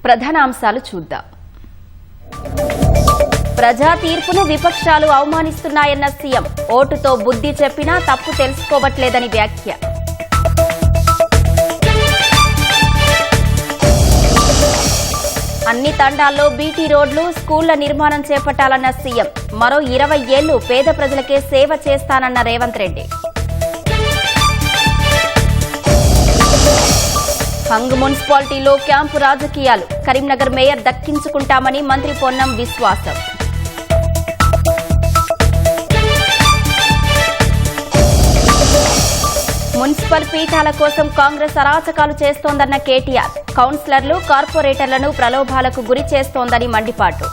ప్రధానాంశాలు చూద్దాం. ప్రజా తీర్పును విపక్షాలు అవమానిస్తున్నాయన్న సీఎం. ఓటుతో బుద్ధి చెప్పినా తప్పు తెలుసుకోవట్లేదని వ్యాఖ్య. అన్ని తండాల్లో బీటీ రోడ్లు, స్కూళ్ల నిర్మాణం చేపట్టాలన్న సీఎం. మరో 20 ఏళ్లు పేద ప్రజలకే సేవ చేస్తానన్న రేవంత్ రెడ్డి. హంగ్ మున్సిపాలిటీలో క్యాంపు రాజకీయాలు. కరీంనగర్ మేయర్ దక్కించుకుంటామని మంత్రి పొన్నం విశ్వాసం. మున్సిపల్ పీఠాల కోసం కాంగ్రెస్ అరాచకాలు చేస్తోందన్న కేటీఆర్. కౌన్సిలర్లు, కార్పొరేటర్లను ప్రలోభాలకు గురి చేస్తోందని మండిపాటు.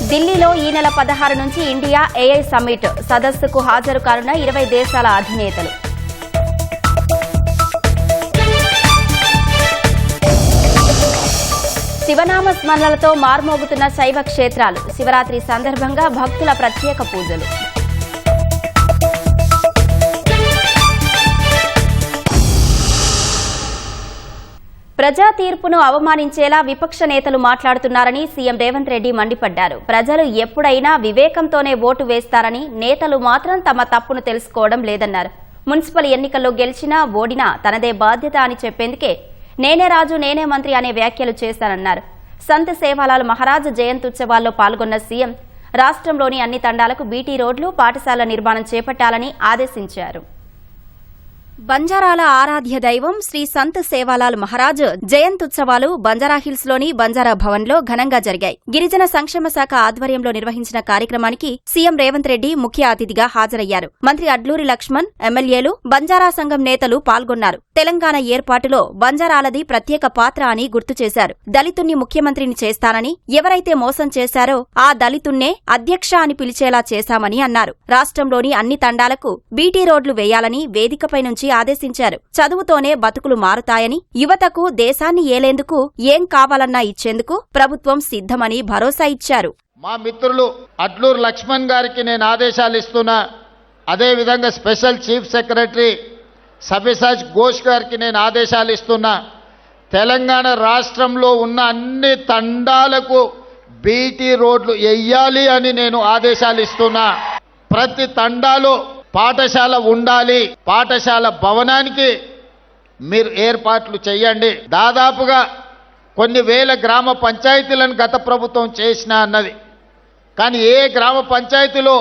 ఢిల్లీలో ఈ నెల 16 నుంచి ఇండియా ఏఐ సమ్మిట్ సదస్సుకు హాజరు కానున్న 20 దేశాల అధినేతలు. శివనామ స్మరణలతో మార్మోగుతున్న శైవ క్షేత్రాలు. శివరాత్రి సందర్భంగా భక్తుల ప్రత్యేక పూజలు. ప్రజా తీర్పును అవమానించేలా విపక్ష నేతలు మాట్లాడుతున్నారని సీఎం రేవంత్ రెడ్డి మండిపడ్డారు. ప్రజలు ఎప్పుడైనా వివేకంతోనే ఓటు వేస్తారని, నేతలు మాత్రం తమ తప్పును తెలుసుకోవడం లేదన్నారు. మున్సిపల్ ఎన్నికల్లో గెలిచినా ఓడినా తనదే బాధ్యత అని చెప్పేందుకే నేనే రాజు నేనే మంత్రి అనే వ్యాఖ్యలు చేశానన్నారు. సంత్ సేవాలాల్ మహారాజ్ జయంత్యుత్సవాల్లో పాల్గొన్న సీఎం రాష్ట్రంలోని అన్ని తండాలకు బీటీ రోడ్లు, పాఠశాల నిర్మాణం చేపట్టాలని ఆదేశించారు. బంజారాల ఆరాధ్య దైవం శ్రీ సంత్ సేవాలాల్ మహారాజ్ జయంత్యుత్సవాలు బంజారాహిల్స్ లోని బంజారా భవన్ లో ఘనంగా జరిగాయి. గిరిజన సంక్షేమ శాఖ ఆధ్వర్యంలో నిర్వహించిన కార్యక్రమానికి సీఎం రేవంత్ రెడ్డి ముఖ్య అతిథిగా హాజరయ్యారు. మంత్రి అడ్లూరి లక్ష్మణ్, ఎమ్మెల్యేలు, బంజారా సంఘం నేతలు పాల్గొన్నారు. తెలంగాణ ఏర్పాటులో బంజారాలది ప్రత్యేక పాత్ర అని గుర్తు చేశారు. దళితుణ్ణి ముఖ్యమంత్రిని చేస్తానని ఎవరైతే మోసం చేశారో ఆ దళితున్నే అధ్యక్ష అని పిలిచేలా చేశామని అన్నారు. రాష్ట్రంలోని అన్ని తండాలకు బీటీ రోడ్లు వేయాలని వేదికపై నుంచి ఆదేశించారు. చదువుతోనే బతుకులు మారుతాయని, యువతకు దేశాన్ని ఏలేందుకు ఏం కావాలన్నా ఇచ్చేందుకు ప్రభుత్వం సిద్ధమని భరోసా ఇచ్చారు. మా మిత్రులు అడ్లూరు లక్ష్మణ్ గారికి నేను ఆదేశాలు ఇస్తున్నా. అదేవిధంగా స్పెషల్ చీఫ్ సెక్రటరీ సబ్యసాచ్ ఘోష్ గారికి నేను ఆదేశాలు ఇస్తున్నా. తెలంగాణ రాష్ట్రంలో ఉన్న అన్ని తండాలకు బీటీ రోడ్లు వెయ్యాలి అని నేను ఆదేశాలు ఇస్తున్నా. ప్రతి తండాలో పాఠశాల ఉండాలి. పాఠశాల భవనానికి మీరు ఏర్పాట్లు చేయండి. దాదాపుగా కొన్ని వేల గ్రామ పంచాయతీలను గత ప్రభుత్వం చేసినా అన్నది. కానీ ఏ గ్రామ పంచాయతీలో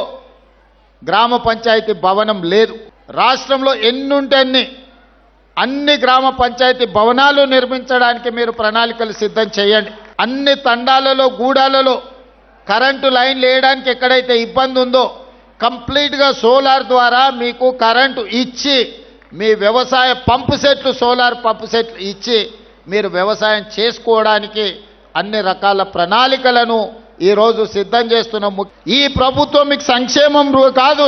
గ్రామ పంచాయతీ భవనం లేదు. రాష్ట్రంలో ఎన్నుంటే అన్ని గ్రామ పంచాయతీ భవనాలు నిర్మించడానికి మీరు ప్రణాళికలు సిద్ధం చేయండి. అన్ని తండాలలో, గూడాలలో కరెంటు లైన్లు వేయడానికి ఎక్కడైతే ఇబ్బంది ఉందో కంప్లీట్గా సోలార్ ద్వారా మీకు కరెంటు ఇచ్చి, మీ వ్యవసాయ పంపు సెట్లు, సోలార్ పంపు సెట్లు ఇచ్చి మీరు వ్యవసాయం చేసుకోవడానికి అన్ని రకాల ప్రణాళికలను ఈరోజు సిద్ధం చేస్తున్నాం. ఈ ప్రభుత్వం మీకు సంక్షేమం కాదు,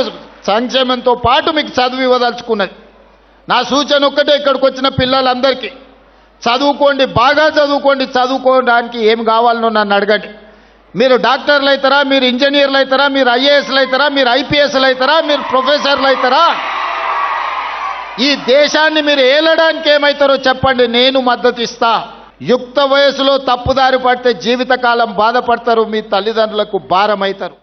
సంక్షేమంతో పాటు మీకు చదువు ఇవ్వదలుచుకున్నది. నా సూచన ఒక్కటే, ఇక్కడికి వచ్చిన పిల్లలందరికీ చదువుకోండి, బాగా చదువుకోండి. చదువుకోవడానికి ఏం కావాలనో నన్ను అడగండి. మీరు డాక్టర్లు అవుతారా, మీరు ఇంజనీర్లు అవుతారా, మీరు ఐఏఎస్లు అవుతారా, మీరు ఐపీఎస్లు అవుతారా, మీరు ప్రొఫెసర్లు అవుతారా? ఈ దేశాన్ని మీరు ఏలడానికి ఏమవుతారో చెప్పండి, నేను మద్దతు ఇస్తా. యుక్త వయసులో తప్పుదారి పడితే జీవితకాలం బాధపడతారు, మీ తల్లిదండ్రులకు భారం అవుతారు.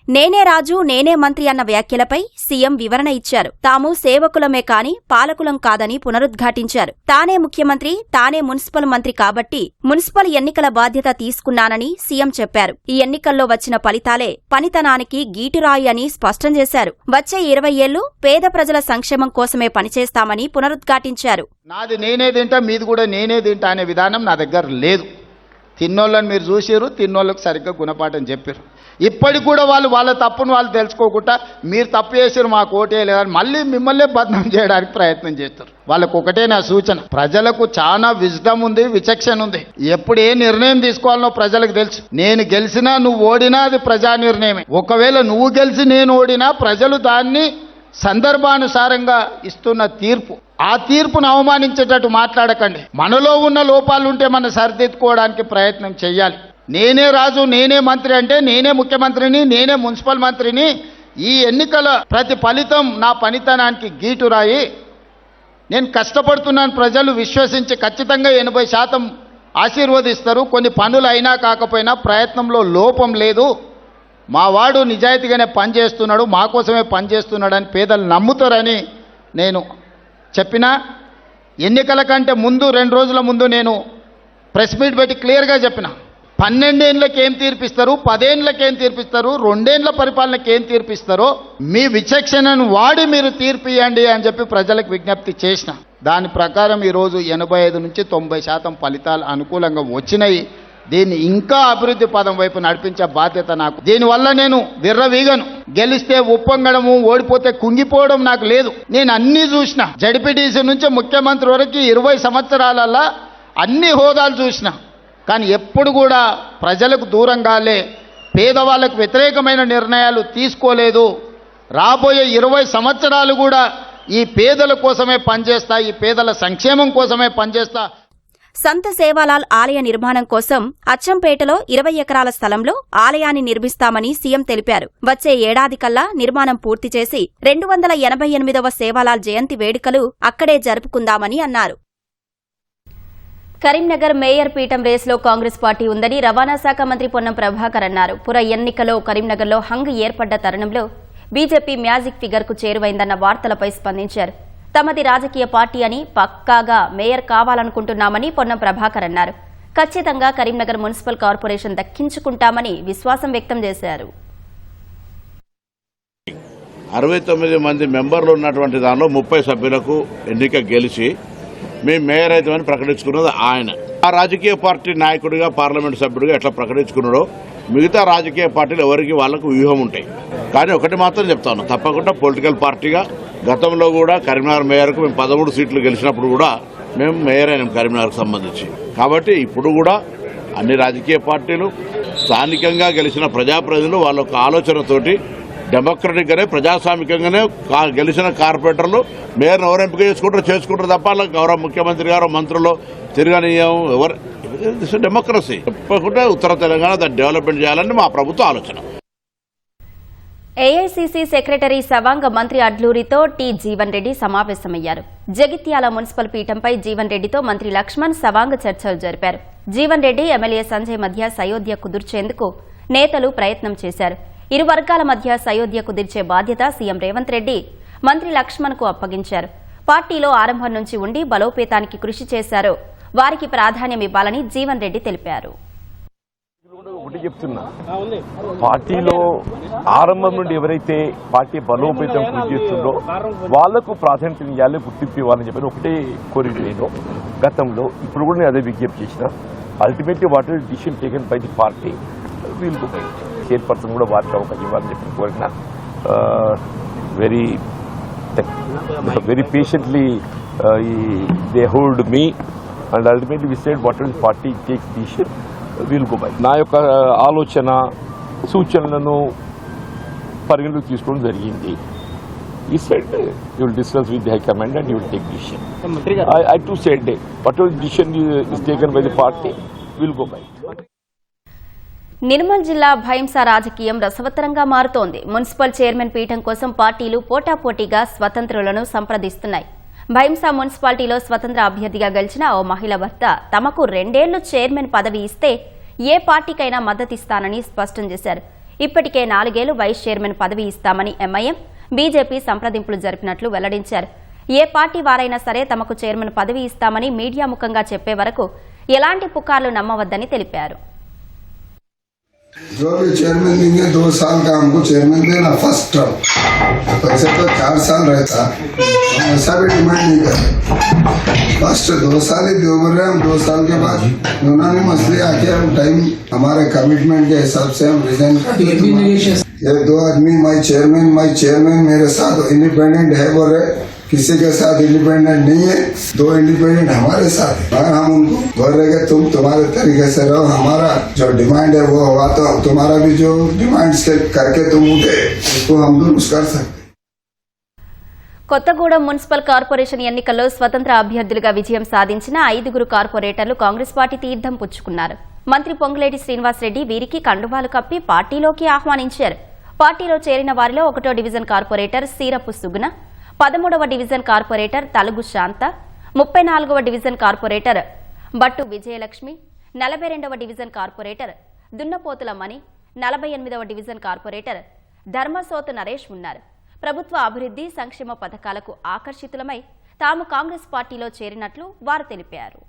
నేనే రాజు నేనే మంత్రి అన్న వ్యాఖ్యలపై సీఎం వివరణ ఇచ్చారు. తాము సేవకులమే కాని పాలకులం కాదని పునరుద్ఘాటించారు. తానే ముఖ్యమంత్రి, తానే మున్సిపల్ మంత్రి కాబట్టి మున్సిపల్ ఎన్నికల బాధ్యత తీసుకున్నానని సీఎం చెప్పారు. ఈ ఎన్నికల్లో వచ్చిన ఫలితాలే పనితనానికి గీటురాయి అని స్పష్టం చేశారు. వచ్చే 20 ఏళ్లు పేద ప్రజల సంక్షేమం కోసమే పనిచేస్తామని పునరుద్ఘాటించారు. నాది నేనే తింటా, మీది కూడా నేనే తింటా అనే విధానం నా దగ్గర లేదు. తిన్నోళ్ళని మీరు చూసారు, తిన్నోళ్ళకు సరిగ్గా గుణపాఠం చెప్పారు. ఇప్పటికి కూడా వాళ్ళ తప్పును వాళ్ళు తెలుసుకోకుండా మీరు తప్పు చేసారు, మాకు ఓటేయలేదని మళ్ళీ మిమ్మల్ని బదనాం చేయడానికి ప్రయత్నం చేస్తారు. వాళ్ళకు ఒకటే నా సూచన, ప్రజలకు చాలా విజ్డమ్ ఉంది, విచక్షణ ఉంది. ఎప్పుడు ఏ నిర్ణయం తీసుకోవాలనో ప్రజలకు తెలుసు. నేను గెలిచినా నువ్వు ఓడినా అది ప్రజా నిర్ణయమే. ఒకవేళ నువ్వు గెలిచి నేను ఓడినా ప్రజలు దాన్ని సందర్భానుసారంగా ఇస్తున్న తీర్పు. ఆ తీర్పును అవమానించేటట్టు మాట్లాడకండి. మనలో ఉన్న లోపాలుంటే మనం సరిదిద్దుకోవడానికి ప్రయత్నం చేయాలి. నేనే రాజు, నేనే మంత్రి అంటే నేనే ముఖ్యమంత్రిని, నేనే మున్సిపల్ మంత్రిని. ఈ ఎన్నికల ప్రతి ఫలితం నా పనితనానికి గీటురాయి. నేను కష్టపడుతున్నాను, ప్రజలు విశ్వసించి ఖచ్చితంగా 80% ఆశీర్వదిస్తారు. కొన్ని పనులు అయినా కాకపోయినా ప్రయత్నంలో లోపం లేదు. మా వాడు నిజాయితీగానే పనిచేస్తున్నాడు, మా కోసమే పనిచేస్తున్నాడని పేదలు నమ్ముతారని నేను చెప్పినా. ఎన్నికల కంటే ముందు 2 రోజుల ముందు నేను ప్రెస్ మీట్ పెట్టి క్లియర్గా చెప్పిన, 12 ఏళ్ళకి ఏం తీర్పిస్తారు, 10 ఏళ్ళకి ఏం తీర్పిస్తారు, 2 ఏళ్ళ పరిపాలనకి ఏం తీర్పిస్తారో మీ విచక్షణను వాడి మీరు తీర్పియండి అని చెప్పి ప్రజలకు విజ్ఞప్తి చేసిన. దాని ప్రకారం ఈరోజు 85 నుంచి 90% ఫలితాలు అనుకూలంగా వచ్చినాయి. దీన్ని ఇంకా అభివృద్ధి పదం వైపు నడిపించే బాధ్యత నాకు. దీనివల్ల నేను విర్రవీగను. గెలిస్తే ఉప్పొంగడము, ఓడిపోతే కుంగిపోవడం నాకు లేదు. నేను అన్నీ చూసిన. జడ్పీటీసీ నుంచి ముఖ్యమంత్రి వరకు 20 సంవత్సరాలలో అన్ని హోదాలు చూసిన. కానీ ఎప్పుడు కూడా ప్రజలకు దూరంగాలే, పేదవాళ్ళకు వ్యతిరేకమైన నిర్ణయాలు తీసుకోలేదు. రాబోయే 20 సంవత్సరాలు కూడా ఈ పేదల కోసమే పనిచేస్తా, ఈ పేదల సంక్షేమం కోసమే పనిచేస్తా. సంత సేవాలాల్ ఆలయ నిర్మాణం కోసం అచ్చంపేటలో 20 ఎకరాల స్థలంలో ఆలయాన్ని నిర్మిస్తామని సీఎం తెలిపారు. వచ్చే ఏడాదికల్లా నిర్మాణం పూర్తి చేసి 288వ సేవాలాల్ జయంతి వేడుకలు అక్కడే జరుపుకుందామని అన్నారు. కరీంనగర్ మేయర్ పీఠం రేసులో కాంగ్రెస్ పార్టీ ఉందని రవాణా శాఖ మంత్రి పొన్నం ప్రభాకర్ అన్నారు. పుర ఎన్నికలో కరీంనగర్లో హంగ్ ఏర్పడ్డ తరుణంలో బీజేపీ మ్యాజిక్ ఫిగర్కు చేరువైందన్న వార్తలపై స్పందించారు. తమది రాజకీయ పార్టీ అని, పక్కాగా మేయర్ కావాలనుకుంటున్నామని పొన్నం ప్రభాకర్ అన్నారు. ఖచ్చితంగా కరీంనగర్ మున్సిపల్ కార్పొరేషన్ దక్కించుకుంటామని విశ్వాసం వ్యక్తం చేశారు. 69 మంది మెంబర్లు ఉన్నటువంటి దానిలో 30 సభ్యులకు ఎన్నిక గెలిచి మేము మేయర్ అవుతామని ప్రకటించుకున్నది ఆయన. ఆ రాజకీయ పార్టీ నాయకుడిగా, పార్లమెంట్ సభ్యుడిగా ఎట్లా ప్రకటించుకున్నాడో మిగతా రాజకీయ పార్టీలు ఎవరికి వాళ్లకు వ్యూహం ఉంటాయి. కానీ ఒకటి మాత్రం చెప్తాను, తప్పకుండా పొలిటికల్ పార్టీగా గతంలో కూడా కరీంనగర్ మేయర్కు మేము 13 సీట్లు గెలిచినప్పుడు కూడా మేము మేయర్ అయినాం కరీంనగర్కు సంబంధించి. కాబట్టి ఇప్పుడు కూడా అన్ని రాజకీయ పార్టీలు స్థానికంగా గెలిచిన ప్రజాప్రతినిధులు వాళ్ళ ఒక ఆలోచనతోటి డెమోక్రటిక్గానే, ప్రజాస్వామికంగానే గెలిచిన కార్పొరేటర్లు మేయర్ను ఎవరు ఎంపిక చేసుకుంటారు తప్ప గౌరవ ముఖ్యమంత్రి గారు, మంత్రులు తిరగనీయం ఎవరు. డెమోక్రసీ. తప్పకుండా ఉత్తర తెలంగాణ దాన్ని డెవలప్మెంట్ చేయాలని మా ప్రభుత్వ ఆలోచన. ఏఐసీసీ సెక్రటరీ సవాంగ మంత్రి అడ్లూరితో టి జీవన్ రెడ్డి సమావేశమయ్యారు. జగిత్యాల మున్సిపల్ పీఠంపై జీవన్ రెడ్డితో మంత్రి లక్ష్మణ్ సవాంగ చర్చలు జరిపారు. జీవన్ రెడ్డి, ఎమ్మెల్యే సంజయ్ మధ్య సయోధ్య కుదుర్చేందుకు నేతలు ప్రయత్నం చేశారు. ఇరు వర్గాల మధ్య సయోధ్య కుదిర్చే బాధ్యత సీఎం రేవంత్ రెడ్డి మంత్రి లక్ష్మణ్కు అప్పగించారు. పార్టీలో ఆరంభం నుంచి ఉండి బలోపేతానికి కృషి చేశారు. వారికి ప్రాధాన్యం ఇవ్వాలని జీవన్ రెడ్డి తెలిపారు. ఒకటి చెప్తున్నా, పార్టీలో ఆరంభం నుండి ఎవరైతే పార్టీ బలోపేతం కృషి చేస్తుందో వాళ్లకు ప్రాధాన్యత ఇవ్వాలి, గుర్తింపు ఇవ్వాలని చెప్పి ఒకటే కోరిక నేను గతంలో. ఇప్పుడు కూడా నేను అదే విజ్ఞప్తి చేసిన. Ultimately what is decision taken by the party will go. Chairperson కూడా వారికి అవకాశం ఇవ్వాలని చెప్పి కోరిన. Very patiently they hold me and ultimately we said what is party takes decision will go by. నా యొక్క ఆలోచన, సూచనలను పరిగణలోకి తీసుకోవడం జరిగింది. He said you will discuss with the high command and you will take decision. I too said what is decision is taken by the party will go by. Nirmal జిల్లా భైంసా రాజకీయం రసవత్తరంగా మారుతోంది. మున్సిపల్ చైర్మన్ పీఠం కోసం పార్టీలు పోటాపోటీగా స్వతంత్రులను సంప్రదిస్తున్నాయి. భైంసా మున్సిపాలిటీలో స్వతంత్ర అభ్యర్థిగా గెలిచిన ఓ మహిళ భర్త తమకు 2 ఏళ్లు చైర్మన్ పదవి ఇస్తే ఏ పార్టీకైనా మద్దతిస్తానని స్పష్టం చేశారు. ఇప్పటికే 4 ఏళ్లు వైస్ చైర్మన్ పదవి ఇస్తామని ఎంఐఎం, బీజేపీ సంప్రదింపులు జరిపినట్లు వెల్లడించారు. ఏ పార్టీ వారైనా సరే తమకు చైర్మన్ పదవి ఇస్తామని మీడియా ముఖంగా చెప్పే వరకు ఎలాంటి పుకార్లు నమ్మవద్దని తెలిపారు. जो भी चेयरमैन देंगे 2 साल का हमको चेयरमैन देना फर्स्ट टर्म, वैसे तो 4 साल रहता, हम ऐसा भी डिमांड नहीं करते. फर्स्ट 2 साल ही दे रहे हम. 2 साल के बाद उन्होंने मसले आके हम टाइम हमारे कमिटमेंट के हिसाब से हम रिजाइन कर ये 2 आदमी माई चेयरमैन मेरे साथ इंडिपेंडेंट है बोल रहे, किसी के साथ इंडिपेंडेंट नहीं है. 2 इंडिपेंडेंट हमारे साथ है. अगर हम उनको बोल रहे कि तुम तुम्हारे तरीके से रहो, हमारा जो डिमांड है वो हुआ तो तुम्हारा भी जो डिमांड करके तुम उठे उसको हम दुरुस्त कर सकते. కొత్తగూడెం మున్సిపల్ కార్పొరేషన్ ఎన్నికల్లో స్వతంత్ర అభ్యర్థులుగా విజయం సాధించిన 5 కార్పొరేటర్లు కాంగ్రెస్ పార్టీ తీర్థం పుచ్చుకున్నారు. మంత్రి పొంగులేటి శ్రీనివాసరెడ్డి వీరికి కండువాలు కప్పి పార్టీలోకి ఆహ్వానించారు. పార్టీలో చేరిన వారిలో 1వ డివిజన్ కార్పొరేటర్ సీరపు సుగుణ, 13వ డివిజన్ కార్పొరేటర్ తలుగు శాంత, 34వ డివిజన్ కార్పొరేటర్ బట్టు విజయలక్ష్మి, 42వ డివిజన్ కార్పొరేటర్ దున్నపోతుల మణి, 48వ డివిజన్ కార్పొరేటర్ ధర్మసోతు నరేష్ ఉన్నారు. ప్రభుత్వ అభివృద్ధి సంక్షేమ పథకాలకు ఆకర్షితులమై తాము కాంగ్రెస్ పార్టీలో చేరినట్లు వారు తెలిపారు.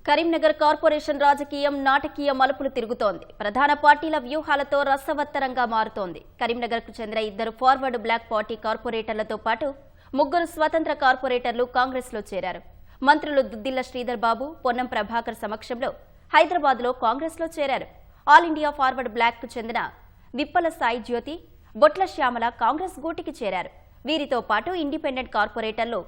కరీంనగర్ కార్పొరేషన్ రాజకీయం నాటకీయ మలుపులు తిరుగుతోంది. ప్రధాన పార్టీల వ్యూహాలతో రసవత్తరంగా మారుతోంది. కరీంనగర్కు చెందిన 2 ఫార్వర్డ్ బ్లాక్ పార్టీ కార్పొరేటర్లతో పాటు 3 స్వతంత్ర కార్పొరేటర్లు కాంగ్రెస్లో చేరారు. మంత్రులు దుద్దిల్ల శ్రీధర్ బాబు, పొన్నం ప్రభాకర్ సమక్షంలో హైదరాబాద్లో కాంగ్రెస్లో చేరారు. ఆల్ ఇండియా ఫార్వర్డ్ బ్లాక్కు చెందిన విప్పల సాయి జ్యోతి, బొట్ల శ్యామల కాంగ్రెస్ గూటికి చేరారు. వీరితో పాటు ఇండిపెండెంట్ కార్పొరేటర్లు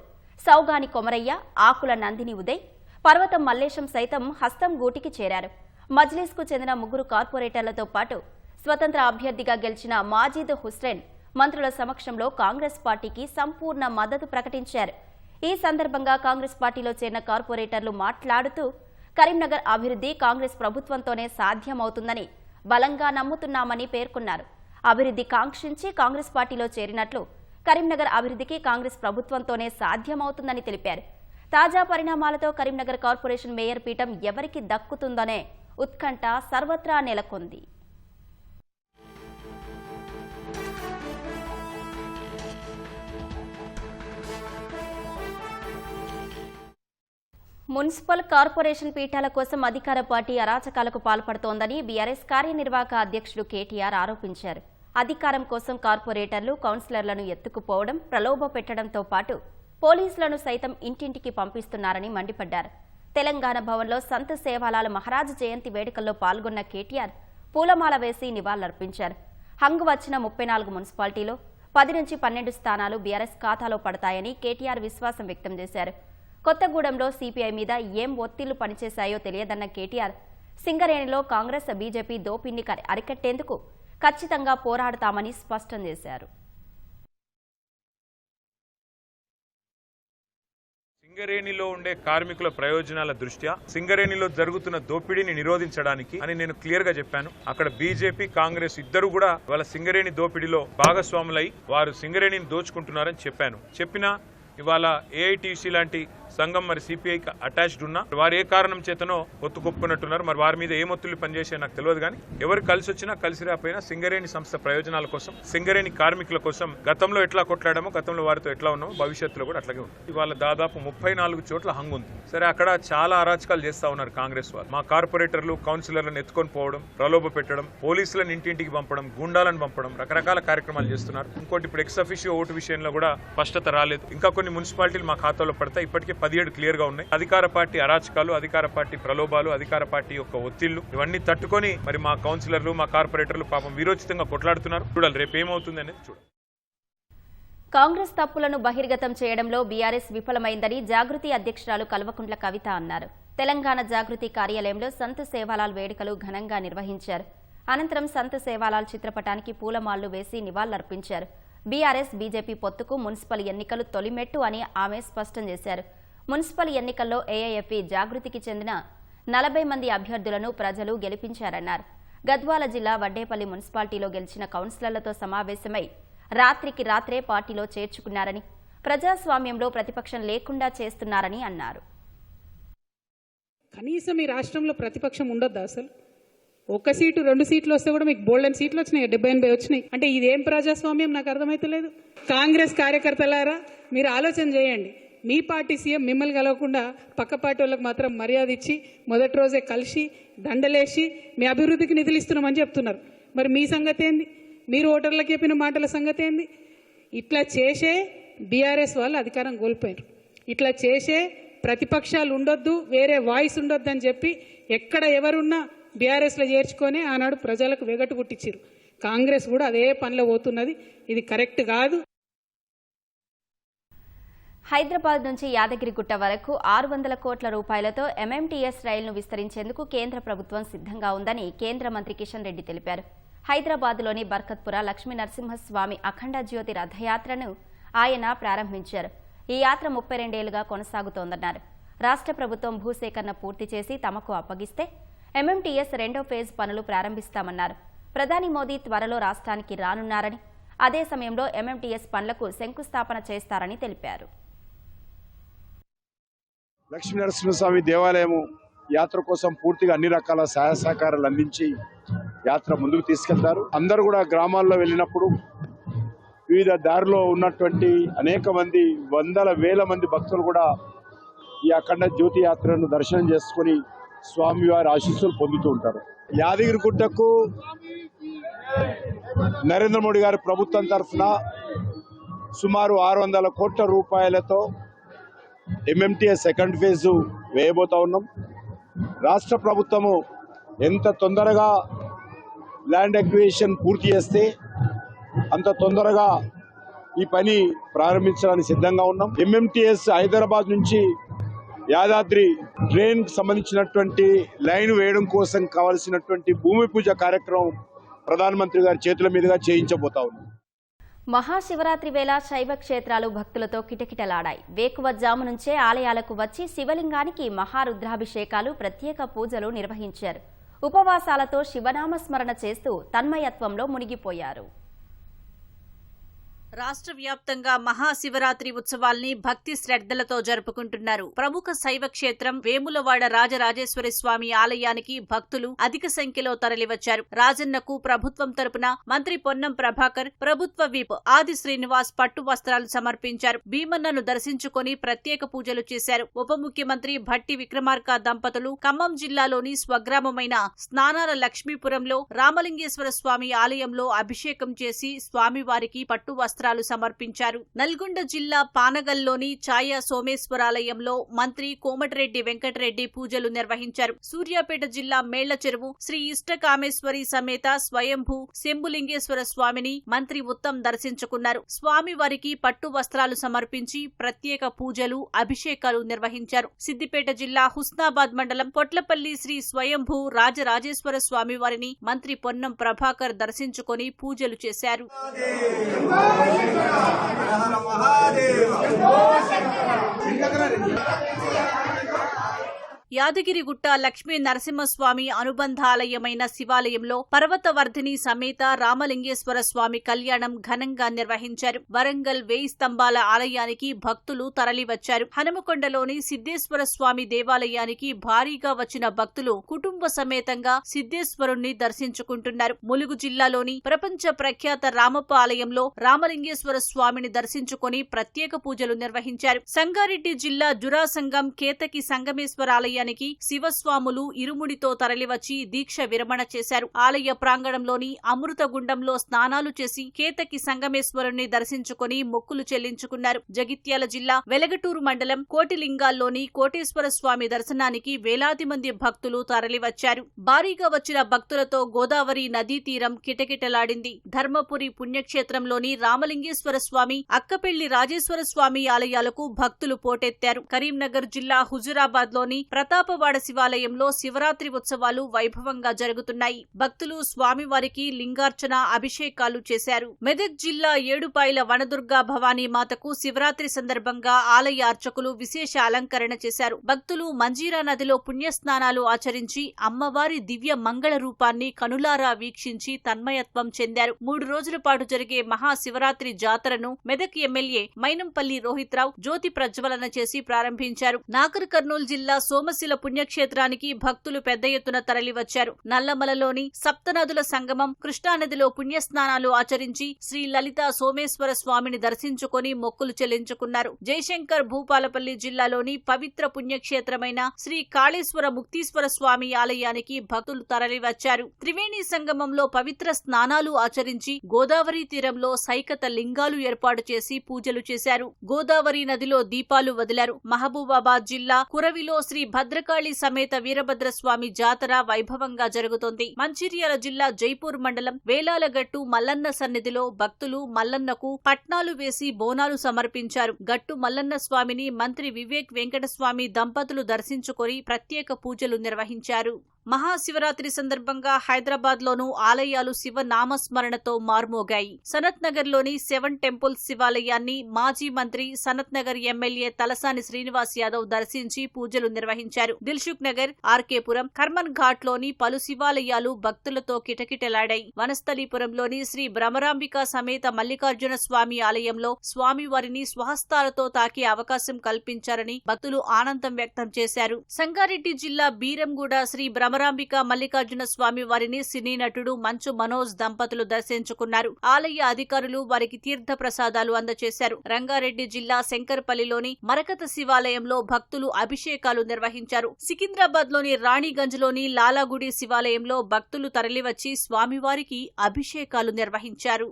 సౌగాని కొమరయ్య, ఆకుల నందిని ఉదయ్, పర్వతం మల్లేశం సైతం హస్తం గూటికి చేరారు. మజ్లిస్కు చెందిన 3 కార్పొరేటర్లతో పాటు స్వతంత్ర అభ్యర్థిగా గెలిచిన మాజీద్ హుస్సేన్ మంత్రుల సమక్షంలో కాంగ్రెస్ పార్టీకి సంపూర్ణ మద్దతు ప్రకటించారు. ఈ సందర్భంగా కాంగ్రెస్ పార్టీలో చేరిన కార్పొరేటర్లు మాట్లాడుతూ కరీంనగర్ అభివృద్ధి కాంగ్రెస్ ప్రభుత్వంతోనే సాధ్యమవుతుందని బలంగా నమ్ముతున్నామని పేర్కొన్నారు. అభివృద్ధి కాంక్షించి కాంగ్రెస్ పార్టీలో చేరినట్లు, కరీంనగర్ అభివృద్ధికి కాంగ్రెస్ ప్రభుత్వంతోనే సాధ్యమవుతుందని తెలిపారు. తాజా పరిణామాలతో కరీంనగర్ కార్పొరేషన్ మేయర్ పీఠం ఎవరికి దక్కుతుందనే ఉత్కంఠ సర్వత్రా నెలకొంది. మున్సిపల్ కార్పొరేషన్ పీఠాల కోసం అధికార పార్టీ అరాచకాలకు పాల్పడుతోందని బీఆర్ఎస్ కార్యనిర్వాహక అధ్యక్షుడు కేటీఆర్ ఆరోపించారు. అధికారం కోసం కార్పొరేటర్లు, కౌన్సిలర్లను ఎత్తుకుపోవడం, ప్రలోభ పెట్టడంతో పాటు పోలీసులను సైతం ఇంటింటికి పంపిస్తున్నారని మండిపడ్డారు. తెలంగాణ భవన్లో సంత్ సేవాలాల్ మహారాజ్ జయంతి వేడుకల్లో పాల్గొన్న కేటీఆర్ పూలమాల వేసి నివాళులర్పించారు. హంగు వచ్చిన 34 మున్సిపాలిటీలో 10 నుంచి 12 స్థానాలు బీఆర్ఎస్ ఖాతాలో పడతాయని కేటీఆర్ విశ్వాసం వ్యక్తం చేశారు. కొత్తగూడెంలో సిపిఐ మీద ఏం ఒత్తిళ్లు పనిచేశాయో తెలియదన్న కేటీఆర్ సింగరేణిలో కాంగ్రెస్, బీజేపీ దోపిడిని అరికట్టేందుకు ఖచ్చితంగా పోరాడతామని స్పష్టం చేశారు. సింగరేణిలో ఉండే కార్మికుల ప్రయోజనాల దృష్ట్యా సింగరేణిలో జరుగుతున్న దోపిడీని నిరోధించడానికి అని నేను క్లియర్ గా చెప్పాను. అక్కడ బీజేపీ, కాంగ్రెస్ ఇద్దరు కూడా వాళ్ళ సింగరేణి దోపిడీలో భాగస్వాములై వారు సింగరేణిని దోచుకుంటున్నారని చెప్పినా ఇవాళ ఏఐటీసీ లాంటి సంఘం మరి సిపిఐకి అటాచ్డ్ ఉన్నా వారు ఏ కారణం చేతనో ఒత్తుకొప్పుకున్నట్టున్నారు. మరి వారి మీద ఏ ఒత్తులు పనిచేసే నాకు తెలియదు. కానీ ఎవరు కలిసి వచ్చినా కలిసి రాకపోయినా సింగరేణి సంస్థ ప్రయోజనాల కోసం, సింగరేణి కార్మికుల కోసం గతంలో ఎట్లా కొట్లాడామో, గతంలో వారితో ఎట్లా ఉన్నామో భవిష్యత్తులో కూడా అట్లాగే ఉంది. ఇవాళ దాదాపు 34 చోట్ల హంగు ఉంది. సరే, అక్కడ చాలా అరాచకాలు చేస్తా ఉన్నారు కాంగ్రెస్ వాళ్ళు. మా కార్పొరేటర్లు, కౌన్సిలర్లను ఎత్తుకొని పోవడం, ప్రలోభ పెట్టడం, పోలీసులను ఇంటింటికి పంపడం, గుండాలను పంపడం, రకరకాల కార్యక్రమాలు చేస్తున్నారు. ఇంకోటి ఇప్పుడు ఎక్స్ అఫిషియో ఓటు విషయంలో కూడా స్పష్టత రాలేదు. ఇంకా కొన్ని మున్సిపాలిటీలు మా ఖాతాలో పడతాయి. ఇప్పటికే 17 క్లియర్ గా ఉన్నాయి. అధికార పార్టీ అరాచకాలు, అధికార పార్టీ ప్రలోభాలు, అధికార పార్టీ యొక్క ఒత్తిళ్లు ఇవన్నీ తట్టుకొని మరి మా కౌన్సిలర్లు, మా కార్పొరేటర్లు పాపం వీరోచితంగా కొట్లాడుతున్నారు. చూడాలి రేపు ఏమవుతుంది అనేది చూడాలి. కాంగ్రెస్ తప్పులను బహిర్గతం చేయడంలో బీఆర్ఎస్ విఫలమైందని జాగృతి అధ్యక్షురాలు కల్వకుంట్ల కవిత అన్నారు. తెలంగాణ జాగృతి కార్యాలయంలో సంత్ సేవాలాల్ వేడుకలు ఘనంగా నిర్వహించారు. అనంతరం సంత్ సేవాలాల్ చిత్రపటానికి పూలమాళ్లు వేసి నివాళులర్పించారు. బీఆర్ఎస్, బీజేపీ పొత్తుకు మున్సిపల్ ఎన్నికలు తొలిమెట్టు అని ఆమె స్పష్టం చేశారు. మున్సిపల్ ఎన్నికల్లో ఏఐఎఫ్ఈ జాగృతికి చెందిన 40 మంది అభ్యర్థులను ప్రజలు గెలిపించారన్నారు. గద్వాల జిల్లా వడ్డేపల్లి మున్సిపాలిటీలో గెలిచిన కౌన్సిలర్లతో సమావేశమై రాత్రికి రాత్రే పార్టీలో చేర్చుకున్నారని, ప్రజాస్వామ్యంలో ప్రతిపక్షం లేకుండా చేస్తున్నారని అన్నారు. కనీసం ఈ రాష్ట్రంలో ప్రతిపక్షం ఉండొద్దా? అసలు 1 సీటు 2 సీట్లు వస్తే కూడా మీకు బోల్డెన్ సీట్లు వచ్చినాయి, 70-80 వచ్చినాయి. అంటే ఇదేం ప్రజాస్వామ్యం నాకు అర్థమైతలేదు. కాంగ్రెస్ కార్యకర్తలారా, మీరు ఆలోచన చేయండి. మీ పార్టీ సీఎం మిమ్మల్ని కలవకుండా పక్క పార్టీ వాళ్ళకి మాత్రం మర్యాద ఇచ్చి మొదటి రోజే కలిసి దండలేసి మీ అభివృద్ధికి నిధులు ఇస్తున్నామని చెప్తున్నారు. మరి మీ సంగతి ఏంది? మీరు ఓటర్లకు చెప్పిన మాటల సంగతి ఏంది? ఇట్లా చేసే బీఆర్ఎస్ వాళ్ళు అధికారం కోల్పోయారు. ఇట్లా చేసే ప్రతిపక్షాలు ఉండొద్దు, వేరే వాయిస్ ఉండొద్దు అని చెప్పి ఎక్కడ ఎవరున్నా బీఆర్ఎస్లో చేర్చుకొని ఆనాడు ప్రజలకు వెగటు పుట్టించారు. కాంగ్రెస్ కూడా అదే పనిలో పోతున్నది. ఇది కరెక్ట్ కాదు. హైదరాబాద్ నుంచి యాదగిరిగుట్ట వరకు 600 కోట్ల రూపాయలతో ఎంఎంటీఎస్ రైలును విస్తరించేందుకు కేంద్ర ప్రభుత్వం సిద్ధంగా ఉందని కేంద్ర మంత్రి కిషన్ రెడ్డి తెలిపారు. హైదరాబాద్లోని బర్కత్పుర లక్ష్మీ నరసింహస్వామి అఖండ జ్యోతి రథయాత్రను ఆయన ప్రారంభించారు. ఈ యాత్ర 32 ఏళ్లుగా కొనసాగుతోందన్నారు. రాష్ట్ర ప్రభుత్వం భూసేకరణ పూర్తి చేసి తమకు అప్పగిస్తే ఎంఎంటీఎస్ 2వ ఫేజ్ పనులు ప్రారంభిస్తామన్నారు. ప్రధాని మోదీ త్వరలో రాష్ట్రానికి రానున్నారని, అదే సమయంలో ఎంఎంటీఎస్ పనులకు శంకుస్థాపన చేస్తారని తెలిపారు. లక్ష్మీ నరసింహస్వామి దేవాలయం యాత్ర కోసం పూర్తిగా అన్ని రకాల సహాయ సహకారాలు అందించి యాత్ర ముందుకు తీసుకెళ్తారు. అందరూ కూడా గ్రామాల్లో వెళ్ళినప్పుడు వివిధ దారిలో ఉన్నటువంటి అనేక మంది వందల వేల మంది భక్తులు కూడా ఈ అఖండ జ్యోతి యాత్రను దర్శనం చేసుకుని స్వామివారి ఆశీస్సులు పొందుతూ ఉంటారు. యాదగిరిగుట్టకు నరేంద్ర మోడీ గారి ప్రభుత్వం తరఫున సుమారు 600 కోట్ల రూపాయలతో ఎంఎంటీఎస్ సెకండ్ ఫేజు వేయబోతా ఉన్నాం. రాష్ట్ర ప్రభుత్వము ఎంత తొందరగా ల్యాండ్ అక్విజిషన్ పూర్తి చేస్తే అంత తొందరగా ఈ పని ప్రారంభించడానికి సిద్ధంగా ఉన్నాం. ఎంఎంటీఎస్ హైదరాబాద్ నుంచి యాదాద్రి ట్రైన్ సంబంధించినటువంటి లైన్ వేయడం కోసం కావాల్సినటువంటి భూమి పూజ కార్యక్రమం ప్రధానమంత్రి గారి చేతుల మీదుగా చేయించబోతా ఉన్నాం. మహాశివరాత్రి వేళ శైవ క్షేత్రాలు భక్తులతో కిటకిటలాడాయి. వేకువజాము నుంచే ఆలయాలకు వచ్చి శివలింగానికి మహారుద్రాభిషేకాలు, ప్రత్యేక పూజలు నిర్వహించారు. ఉపవాసాలతో శివనామస్మరణ చేస్తూ తన్మయత్వంలో మునిగిపోయారు. రాష్ట్ర వ్యాప్తంగా మహాశివరాత్రి ఉత్సవాల్ని భక్తి శ్రద్ధలతో జరుపుకుంటున్నారు. ప్రముఖ శైవ క్షేత్రం వేములవాడ రాజరాజేశ్వరి స్వామి ఆలయానికి భక్తులు అధిక సంఖ్యలో తరలివచ్చారు. రాజన్నకు ప్రభుత్వం తరపున మంత్రి పొన్నం ప్రభాకర్, ప్రభుత్వ విప్ ఆది శ్రీనివాస్ పట్టు వస్త్రాలు సమర్పించారు. భీమన్నను దర్శించుకుని ప్రత్యేక పూజలు చేశారు. ఉప ముఖ్యమంత్రి భట్టి విక్రమార్క దంపతులు ఖమ్మం జిల్లాలోని స్వగ్రామమైన స్నానాల లక్ష్మీపురంలో రామలింగేశ్వర స్వామి ఆలయంలో అభిషేకం చేసి స్వామివారికి పట్టు వస్త్రాలు సమర్పించారు. నల్గొండ జిల్లా పానగల్లోని ఛాయా సోమేశ్వరాలయంలో మంత్రి కోమటిరెడ్డి వెంకటరెడ్డి పూజలు నిర్వహించారు. సూర్యాపేట జిల్లా మేళ్ల చెరువు శ్రీ ఇష్టకామేశ్వరి సమేత స్వయంభూ శంభులింగేశ్వర స్వామిని మంత్రి ఉత్తమ్ దర్శించుకున్నారు. స్వామివారికి పట్టు వస్త్రాలు సమర్పించి ప్రత్యేక పూజలు, అభిషేకాలు నిర్వహించారు. సిద్దిపేట జిల్లా హుస్నాబాద్ మండలం పొట్లపల్లి శ్రీ స్వయంభూ రాజరాజేశ్వర స్వామివారిని మంత్రి పొన్నం ప్రభాకర్ దర్శించుకుని పూజలు చేశారు. యాదగిరిగుట్ట లక్ష్మీ నరసింహస్వామి అనుబంధాలయమైన శివాలయంలో పర్వతవర్ధిని సమేత రామలింగేశ్వర స్వామి కళ్యాణం ఘనంగా నిర్వహించారు. వరంగల్ 1000 స్తంభాల ఆలయానికి భక్తులు తరలివచ్చారు. హనుమకొండలోని సిద్దేశ్వర స్వామి దేవాలయానికి భారీగా వచ్చిన భక్తులు కుటుంబ సమేతంగా సిద్దేశ్వరుణ్ణి దర్శించుకుంటున్నారు. ములుగు జిల్లాలోని ప్రపంచ ప్రఖ్యాత రామప్ప ఆలయంలో రామలింగేశ్వర స్వామిని దర్శించుకుని ప్రత్యేక పూజలు నిర్వహించారు. సంగారెడ్డి జిల్లా జురాసంగం కేతకి సంగమేశ్వర ఆలయం శివస్వాములు ఇరుముడితో తరలివచ్చి దీక్ష విరమణ చేశారు. ఆలయ ప్రాంగణంలోని అమృతగుండంలో స్నానాలు చేసి కేతకి సంగమేశ్వరుణ్ణి దర్శించుకుని మొక్కులు చెల్లించుకున్నారు. జగిత్యాల జిల్లా వెలగటూరు మండలం కోటిలింగాల్లోని కోటేశ్వర స్వామి దర్శనానికి వేలాది మంది భక్తులు తరలివచ్చారు. భారీగా వచ్చిన భక్తులతో గోదావరి నదీ తీరం కిటకిటలాడింది. ధర్మపురి పుణ్యక్షేత్రంలోని రామలింగేశ్వర స్వామి, అక్కపెళ్లి రాజేశ్వర స్వామి ఆలయాలకు భక్తులు పోటెత్తారు. కరీంనగర్ జిల్లా హుజురాబాద్ లోని ప్రతాపవాడ శివాలయంలో శివరాత్రి ఉత్సవాలు వైభవంగా జరుగుతున్నాయి. భక్తులు స్వామివారికి లింగార్చన, అభిషేకాలు చేశారు. మెదక్ జిల్లా ఏడుపాయల వనదుర్గా భవానీ మాతకు శివరాత్రి సందర్భంగా ఆలయ అర్చకులు విశేష అలంకరణ చేశారు. భక్తులు మంజీరా నదిలో పుణ్యస్నానాలు ఆచరించి అమ్మవారి దివ్య మంగళ రూపాన్ని కనులారా వీక్షించి తన్మయత్వం చెందారు. 3 రోజుల పాటు జరిగే మహాశివరాత్రి జాతరను మెదక్ ఎమ్మెల్యే మైనంపల్లి రోహిత్రావు జ్యోతి ప్రజ్వలన చేసి ప్రారంభించారు. నాగర్ కర్నూలు జిల్లా సోమశిల శ్రీకాశీల పుణ్యక్షేత్రానికి భక్తులు పెద్ద ఎత్తున తరలివచ్చారు. నల్లమలలోని సప్తనదుల సంగమం కృష్ణానదిలో పుణ్యస్నానాలు ఆచరించి శ్రీ లలితా సోమేశ్వర స్వామిని దర్శించుకుని మొక్కులు చెల్లించుకున్నారు. జయశంకర్ భూపాలపల్లి జిల్లాలోని పవిత్ర పుణ్యక్షేత్రమైన శ్రీ కాళేశ్వర ముక్తీశ్వర స్వామి ఆలయానికి భక్తులు తరలివచ్చారు. త్రివేణి సంగమంలో పవిత్ర స్నానాలు ఆచరించి గోదావరి తీరంలో సైకత లింగాలు ఏర్పాటు చేసి పూజలు చేశారు. గోదావరి నదిలో దీపాలు వదిలారు. మహబూబాబాద్ జిల్లా కురవిలో శ్రీ భద్రకాళి సమేత వీరభద్రస్వామి జాతర వైభవంగా జరుగుతోంది. మంచిర్యాల జిల్లా జైపూర్ మండలం వేలాలగట్టు మల్లన్న సన్నిధిలో భక్తులు మల్లన్నకు పట్నాలు వేసి బోనాలు సమర్పించారు. గట్టు మల్లన్న స్వామిని మంత్రి వివేక్ వెంకటస్వామి దంపతులు దర్శించుకొని ప్రత్యేక పూజలు నిర్వహించారు. మహాశివరాత్రి సందర్భంగా హైదరాబాద్ లోనూ ఆలయాలు శివ నామస్మరణతో మార్మోగాయి. సనత్ నగర్ లోని 7 టెంపుల్స్ శివాలయాన్ని మాజీ మంత్రి సనత్ నగర్ ఎమ్మెల్యే తలసాని శ్రీనివాస్ యాదవ్ దర్శించి పూజలు నిర్వహించారు. దిల్సుఖ్ నగర్, ఆర్కేపురం, కర్మన్ ఘాట్ లోని పలు శివాలయాలు భక్తులతో కిటకిటలాడాయి. వనస్థలీపురంలోని శ్రీ భ్రమరాంబిక సమేత మల్లికార్జున స్వామి ఆలయంలో స్వామివారిని స్వహస్తాలతో తాకే అవకాశం కల్పించారని భక్తులు ఆనందం వ్యక్తం చేశారు. సంగారెడ్డి జిల్లా బీరంగూడ శ్రీ భ్రమరాంబిక మల్లికార్జున స్వామి వారిని సినీ నటుడు మంచు మనోజ్ దంపతులు దర్శించుకున్నారు. ఆలయ అధికారులు వారికి తీర్థ ప్రసాదాలు అందజేశారు. రంగారెడ్డి జిల్లా శంకర్పల్లిలోని మరకత శివాలయంలో భక్తులు అభిషేకాలు నిర్వహించారు. సికింద్రాబాద్ లోని రాణిగంజ్లోని లాలాగుడి శివాలయంలో భక్తులు తరలివచ్చి స్వామివారికి అభిషేకాలు నిర్వహించారు.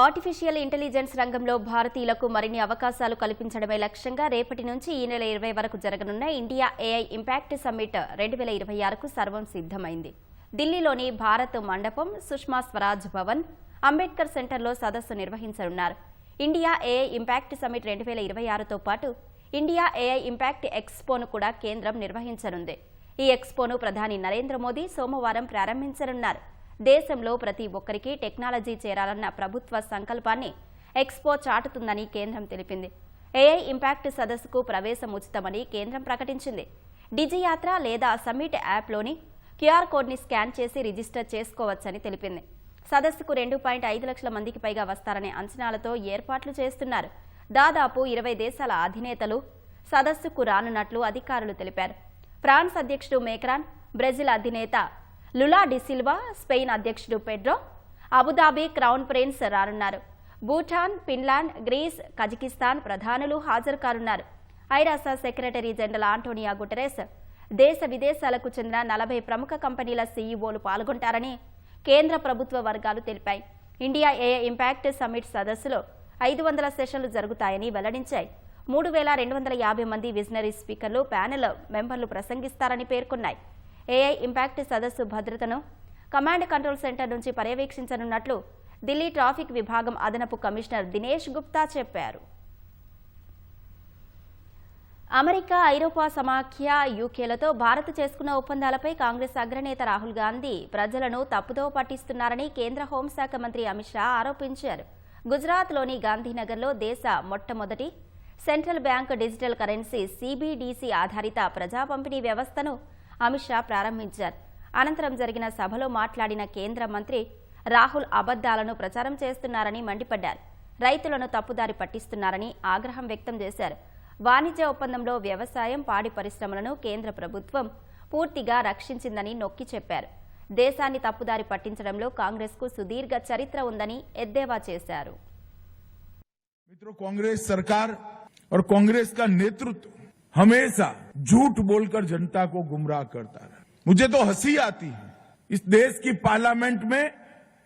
ఆర్టిఫిషియల్ ఇంటెలిజెన్స్ రంగంలో భారతీయులకు మరిన్ని అవకాశాలు కల్పించడమే లక్ష్యంగా రేపటి నుంచి ఈ నెల 20 వరకు జరగనున్న ఇండియా ఏఐ ఇంపాక్ట్ సమ్మిట్ 2026కు సర్వం సిద్ధమైంది. ఢిల్లీలోని భారత్ మండపం, సుష్మా స్వరాజ్ భవన్, అంబేద్కర్ సెంటర్లో సదస్సు నిర్వహించనున్నారు. ఇండియా ఏఐ ఇంపాక్ట్ సమ్మిట్ 2026తో పాటు ఇండియా ఏఐ ఇంపాక్ట్ ఎక్స్పోను కూడా కేంద్రం నిర్వహించనుంది. ఈ ఎక్స్పోను ప్రధాని నరేంద్ర మోదీ సోమవారం ప్రారంభించనున్నారు. దేశంలో ప్రతి ఒక్కరికి టెక్నాలజీ చేరాలన్న ప్రభుత్వ సంకల్పాన్ని ఎక్స్పో చాటుతుందని కేంద్రం తెలిపింది. ఏఐ ఇంపాక్ట్ సదస్సుకు ప్రవేశం ఉచితమని కేంద్రం ప్రకటించింది. డిజియాత్ర లేదా సమ్మిట్ యాప్లోని క్యూఆర్ కోడ్ని స్కాన్ చేసి రిజిస్టర్ చేసుకోవచ్చని తెలిపింది. సదస్సుకు 2.5 లక్షల మందికి పైగా వస్తారనే అంచనాలతో ఏర్పాట్లు చేస్తున్నారు. దాదాపు 20 దేశాల అధినేతలు సదస్సుకు రానున్నట్లు అధికారులు తెలిపారు. ఫ్రాన్స్ అధ్యక్షుడు మేక్రాన్, బ్రెజిల్ అధినేత లులా డిసిల్వా, స్పెయిన్ అధ్యక్షుడు పెడ్రో, అబుదాబి క్రౌన్ ప్రిన్స్ రానున్నారు. భూటాన్, ఫిన్లాండ్, గ్రీస్, కజకిస్తాన్ ప్రధానులు హాజరు కానున్నారు. ఐరాస సెక్రటరీ జనరల్ ఆంటోనియో గుటెరెస్, దేశ విదేశాలకు చెందిన 40 ప్రముఖ కంపెనీల సీఈఓలు పాల్గొంటారని కేంద్ర ప్రభుత్వ వర్గాలు తెలిపాయి. ఇండియా ఏఐ ఇంపాక్ట్ సమ్మిట్ సదస్సులో 500 సెషన్లు జరుగుతాయని వెల్లడించాయి. 3250 మంది విజనరీ స్పీకర్లు, ప్యానెల్ మెంబర్లు ప్రసంగిస్తారని పేర్కొన్నాయి. ఏఐ ఇంపాక్ట్ సదస్సు భద్రతను కమాండ్ కంట్రోల్ సెంటర్ నుంచి పర్యవేక్షించనున్నట్లు ఢిల్లీ ట్రాఫిక్ విభాగం అదనపు కమిషనర్ దినేష్ గుప్తా చెప్పారు. అమెరికా, ఐరోపా సమాఖ్య, యూకేలతో భారత్ చేసుకున్న ఒప్పందాలపై కాంగ్రెస్ అగ్రనేత రాహుల్ గాంధీ ప్రజలను తప్పుదోవ పట్టిస్తున్నారని కేంద్ర హోంశాఖ మంత్రి అమిత్ షా ఆరోపించారు. గుజరాత్లోని గాంధీనగర్లో దేశ మొట్టమొదటి central bank digital currency CBDC ఆధారిత ప్రజా పంపిణీ వ్యవస్థను అమిత్ షా ప్రారంభించారు. అనంతరం జరిగిన సభలో మాట్లాడిన కేంద్ర మంత్రి రాహుల్ అబద్దాలను ప్రచారం చేస్తున్నారని మండిపడ్డారు. రైతులను తప్పుదారి పట్టిస్తున్నారని ఆగ్రహం వ్యక్తం చేశారు. వాణిజ్య ఒప్పందంలో వ్యవసాయం, పాడి పరిశ్రమలను కేంద్ర ప్రభుత్వం పూర్తిగా రక్షించిందని నొక్కి చెప్పారు. దేశాన్ని తప్పుదారి పట్టించడంలో కాంగ్రెస్కు సుదీర్ఘ చరిత్ర ఉందని ఎద్దేవా చేశారు. मित्रों, कांग्रेस सरकार और कांग्रेस का नेतृत्व हमेशा झूठ बोलकर जनता को गुमराह करता रहा। मुझे तो हंसी आती है, इस देश की पार्लियामेंट में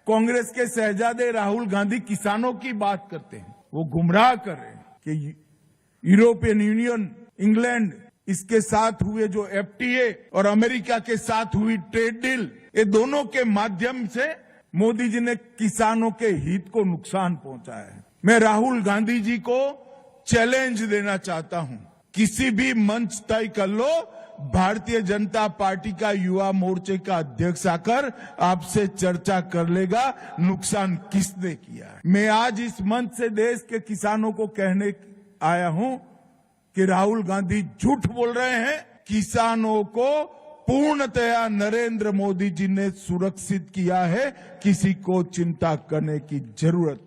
कांग्रेस के शहजादे राहुल गांधी किसानों की बात करते हैं, वो गुमराह कर रहे हैं कि यूरोपियन यूनियन, इंग्लैंड, इसके साथ हुए जो एफटीए और अमेरिका के साथ हुई ट्रेड डील, ये दोनों के माध्यम से मोदी जी ने किसानों के हित को नुकसान पहुंचाया है। मैं राहुल गांधी जी को चैलेंज देना चाहता हूं, किसी भी मंच तय कर लो, भारतीय जनता पार्टी का युवा मोर्चे का अध्यक्ष आकर आपसे चर्चा कर लेगा नुकसान किसने किया है। मैं आज इस मंच से देश के किसानों को कहने आया हूं कि राहुल गांधी झूठ बोल रहे हैं। किसानों को पूर्णतया नरेंद्र मोदी जी ने सुरक्षित किया है, किसी को चिंता करने की जरूरत